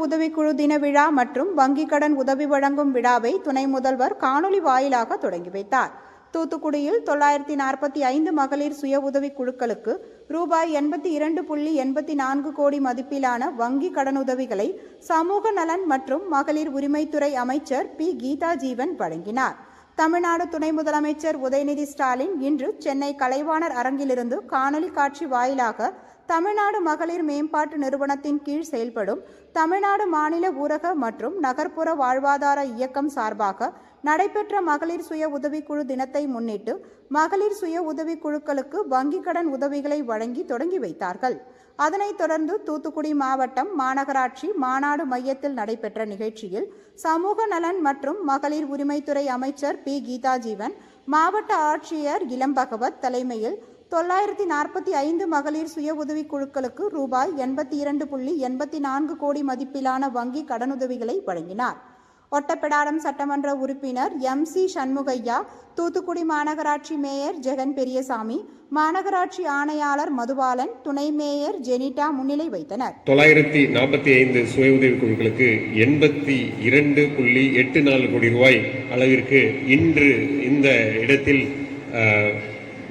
உதவிக்குழு தின விழா மற்றும் வங்கிக் கடன் உதவி வழங்கும் விழாவை துணை முதல்வர் காணொலி வாயிலாக தொடங்கி வைத்தார். தூத்துக்குடியில் 945 மகளிர் சுய உதவி குழுக்களுக்கு ரூபாய் 82.84 கோடி மதிப்பிலான வங்கி கடனுதவிகளை சமூக நலன் மற்றும் மகளிர் உரிமைத்துறை அமைச்சர் பி. கீதா ஜீவன் வழங்கினார். தமிழ்நாடு துணை முதலமைச்சர் உதயநிதி ஸ்டாலின் இன்று சென்னை கலைவாணர் அரங்கிலிருந்து காணொலி காட்சி வாயிலாக தமிழ்நாடு மகளிர் மேம்பாட்டு நிறுவனத்தின் கீழ் செயல்படும் தமிழ்நாடு மாநில ஊரக மற்றும் நகர்ப்புற வாழ்வாதார இயக்கம் சார்பாக நடைபெற்ற மகளிர் சுய உதவிக்குழு தினத்தை முன்னிட்டு மகளிர் சுய உதவிக்குழுக்களுக்கு வங்கிக் கடன் உதவிகளை வழங்கி தொடங்கி வைத்தார்கள். அதனைத் தொடர்ந்து தூத்துக்குடி மாவட்டம் மாநகராட்சி மாநாடு மையத்தில் நடைபெற்ற நிகழ்ச்சியில் சமூக நலன் மற்றும் மகளிர் உரிமைத்துறை அமைச்சர் பி. கீதா ஜீவன், மாவட்ட ஆட்சியர் இளம்பகவத் தலைமையில் 945 மகளிர் சுய உதவி குழுக்களுக்கு ரூபாய் 82.84 கோடி மதிப்பிலான வங்கி கடனுதவிகளை வழங்கினார். ஒட்டப்பிடாரம் சட்டமன்ற உறுப்பினர் MC சண்முகையா, தூத்துக்குடி மாநகராட்சி மேயர் ஜெகன் பெரியசாமி, மாநகராட்சி ஆணையாளர் மதுபாலன், துணை மேயர் ஜெனிட்டா முன்னிலை வைத்தனர். 945 சுய உதவி குழுக்களுக்கு 82.84 கோடி ரூபாய் அளவிற்கு இன்று இந்த இடத்தில்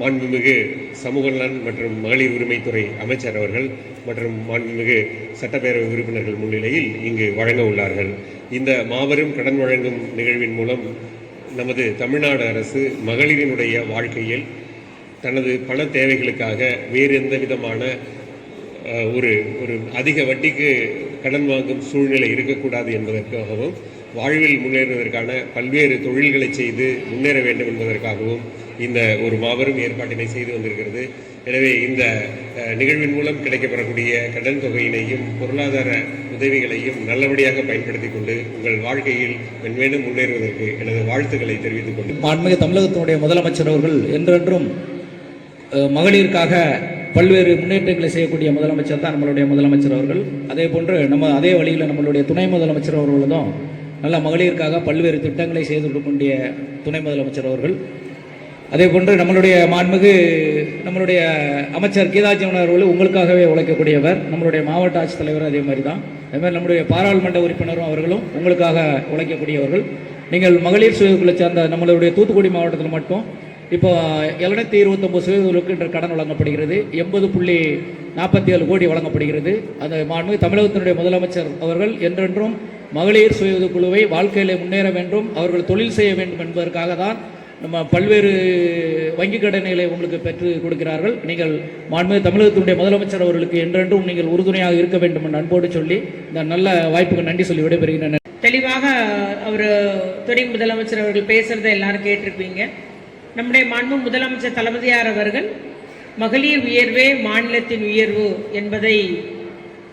மாண்புமிகு சமூக நலன் மற்றும் மகளிர் உரிமைத்துறை அமைச்சர் அவர்கள் மற்றும் மாண்புமிகு சட்டப்பேரவை உறுப்பினர்கள் முன்னிலையில் இங்கு வழங்க உள்ளார்கள். இந்த மாபெரும் கடன் வழங்கும் நிகழ்வின் மூலம் நமது தமிழ்நாடு அரசு மகளிரினுடைய வாழ்க்கையில் தனது பண தேவைகளுக்காக வேறு எந்த விதமான ஒரு அதிக வட்டிக்கு கடன் வாங்கும் சூழ்நிலை இருக்கக்கூடாது என்பதற்காகவும், வாழ்வில் முன்னேறுவதற்கான பல்வேறு தொழில்களை செய்து முன்னேற வேண்டும் என்பதற்காகவும் இந்த ஒரு மாபெரும் ஏற்பாட்டினை செய்து வந்திருக்கிறது. எனவே இந்த நிகழ்வின் மூலம் கிடைக்கப்பெறக்கூடிய கடன் தொகையினையும் பொருளாதார உதவிகளையும் நல்லபடியாக பயன்படுத்திக் கொண்டு உங்கள் வாழ்க்கையில் மென்மேலும் முன்னேறுவதற்கு எனது வாழ்த்துக்களை தெரிவித்துக் கொண்டு, மாண்புமிகு தமிழகத்தினுடைய முதலமைச்சர் அவர்கள் என்றென்றும் மகளிருக்காக பல்வேறு முன்னேற்றங்களை செய்யக்கூடிய முதலமைச்சர் தான் நம்மளுடைய முதலமைச்சர் அவர்கள். அதே போன்று அதே வழியில் நம்மளுடைய துணை முதலமைச்சர் அவர்களும் நல்ல மகளிருக்காக பல்வேறு திட்டங்களை செய்து கொண்டிய துணை முதலமைச்சர் அவர்கள். அதே போன்று நம்மளுடைய நம்மளுடைய அமைச்சர் கீதா ஜீவன் அவர்கள் உங்களுக்காகவே உழைக்கக்கூடியவர். நம்மளுடைய மாவட்ட ஆட்சித்தலைவர் அதே மாதிரி தான். அதேமாதிரி நம்மளுடைய பாராளுமன்ற உறுப்பினரும் அவர்களும் உங்களுக்காக உழைக்கக்கூடியவர்கள். நீங்கள் மகளிர் சுயக்குழுவை சேர்ந்த நம்மளுடைய தூத்துக்குடி மாவட்டத்தில் மட்டும் இப்போ 729 சுயக்குழுவுக்கு இன்று கடன் வழங்கப்படுகிறது. 80.47 கோடி வழங்கப்படுகிறது. அந்த மாண்புமிகு தமிழகத்தினுடைய முதலமைச்சர் அவர்கள் என்றென்றும் மகளிர் சுய குழுவை வாழ்க்கையில் முன்னேற வேண்டும், அவர்கள் தொழில் செய்ய வேண்டும் என்பதற்காக தான் நம்ம பல்வேறு வங்கி கடன்களை உங்களுக்கு பெற்றுக் கொடுக்கிறார்கள். நீங்கள் மாண்புமிகு தமிழகத்தினுடைய முதலமைச்சர் அவர்களுக்கு என்றென்றும் நீங்கள் உறுதுணையாக இருக்க வேண்டும் என்று அன்போடு சொல்லி இந்த நல்ல வாய்ப்புக்கு நன்றி சொல்லி விடைபெறுகிறேன். தெளிவாக அவர் துணை முதலமைச்சர் அவர்கள் பேசுறதை எல்லாரும் கேட்டிருப்பீங்க. நம்முடைய மாண்பு முதலமைச்சர் தளபதியார் அவர்கள் மகளிர் உயர்வே மாநிலத்தின் உயர்வு என்பதை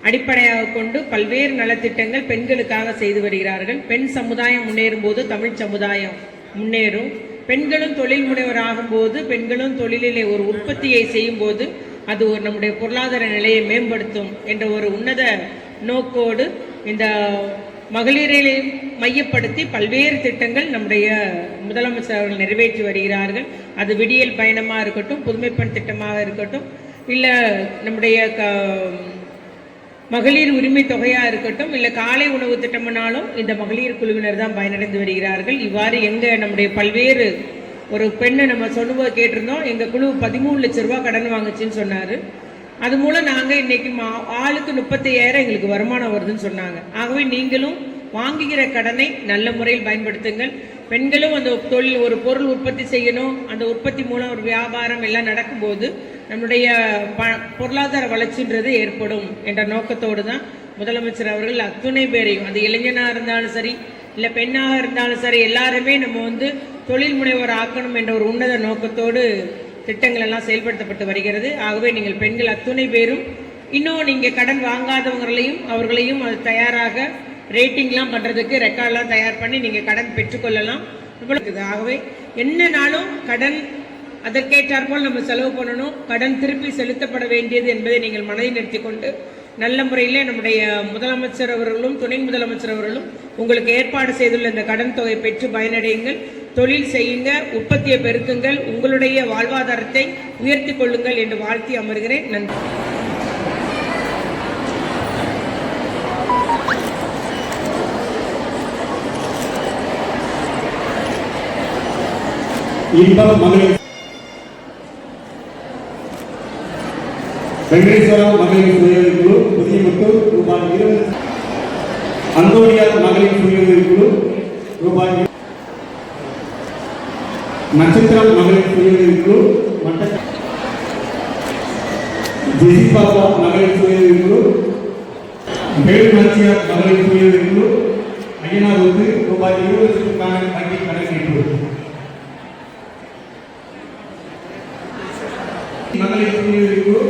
அடிப்படையாக கொண்டு பல்வேறு நலத்திட்டங்கள் பெண்களுக்காக செய்து வருகிறார்கள். பெண் சமுதாயம் முன்னேறும் போது தமிழ் சமுதாயம் முன்னேறும். பெண்களும் தொழில் முனைவராகும் போது, பெண்களும் தொழிலிலே ஒரு உற்பத்தியை செய்யும் போது அது நம்முடைய பொருளாதார நிலையை மேம்படுத்தும் என்ற ஒரு உன்னத நோக்கோடு இந்த மகளிரை மையப்படுத்தி பல்வேறு திட்டங்கள் நம்முடைய முதலமைச்சர் அவர்கள் நிறைவேற்றி வருகிறார்கள். அது விடியல் பயணமாக இருக்கட்டும், புதுமைப்பெண் திட்டமாக இருக்கட்டும், இல்லை நம்முடைய மகளிர் உரிமை தொகையாக இருக்கட்டும், இல்லை காலை உணவு திட்டம்னாலும் இந்த மகளிர் குழுவினர் தான் பயனடைந்து வருகிறார்கள். இவ்வாறு நம்முடைய பல்வேறு ஒரு பெண்ணை நம்ம சொல்லும்போது கேட்டிருந்தோம், எங்கள் குழு 13 லட்சம் ரூபா கடன் வாங்குச்சுன்னு சொன்னார். அது மூலம் நாங்கள் இன்னைக்கு ஆளுக்கு 35,000 எங்களுக்கு வருமானம் வருதுன்னு சொன்னாங்க. ஆகவே நீங்களும் வாங்குகிற கடனை நல்ல முறையில் பயன்படுத்துங்கள். பெண்களும் அந்த தொழில் ஒரு பொருள் உற்பத்தி செய்யணும், அந்த உற்பத்தி மூலம் ஒரு வியாபாரம் எல்லாம் நடக்கும்போது நம்முடைய பொருளாதார வளர்ச்சின்றது ஏற்படும் என்ற நோக்கத்தோடு தான் முதலமைச்சர் அவர்கள் அத்துணை பேரையும், அது இளைஞனாக இருந்தாலும் சரி இல்லை பெண்ணாக இருந்தாலும் சரி, எல்லாருமே நம்ம தொழில் முனைவர் ஆக்கணும் என்ற ஒரு உன்னத நோக்கத்தோடு திட்டங்கள் எல்லாம் செயல்படுத்தப்பட்டு வருகிறது. ஆகவே நீங்கள் பெண்கள் அத்துணை பேரும் இன்னும் நீங்கள் கடன் வாங்காதவங்களையும் அவர்களையும் அது தயாராக ரேட்டிங்லாம் பண்ணுறதுக்கு ரெக்கார்ட்லாம் தயார் பண்ணி நீங்கள் கடன் பெற்றுக்கொள்ளலாம். ஆகவே என்னன்னாலும் கடன் அதற்கேற்றாற்போல் நம்ம செலவு பண்ணணும். கடன் திருப்பி செலுத்தப்பட வேண்டியது என்பதை நீங்கள் மனதில் நிறுத்தி கொண்டு நல்ல முறையில் நம்முடைய முதலமைச்சர் அவர்களும் துணை முதலமைச்சர் அவர்களும் உங்களுக்கு ஏற்பாடு செய்துள்ள இந்த கடன் தொகை பெற்று பயனடையுங்கள். தொழில் செய்யுங்க, உற்பத்தியை பெருக்குங்கள், உங்களுடைய வாழ்வாதாரத்தை உயர்த்தி கொள்ளுங்கள் என்று வாழ்த்தி அமர்கிறேன். நன்றி. இன்பம் மகளிர் வெங்கடேஸ்வரம் மகளிர் சுயஉதவி குழு புதியமுத்தூர் ரூபாய் 20. அந்தோனியார் மகளிர் சுயஉதவி குழு ரூபாய் 20. நட்சத்திரம் மகளிர் சுயஉதவி குழு மட்டக்களப்பு. ஜெசிபாபா மகளிர் சுயஉதவி குழு வேலுநாச்சியார் மகளிர் சுயஉதவி குழு ஐயனாருக்கு ரூபாய் 20,000க்கான வங்கி கடன் கேட்டுள்ளது. மகளிர் சுயஉதவி குழு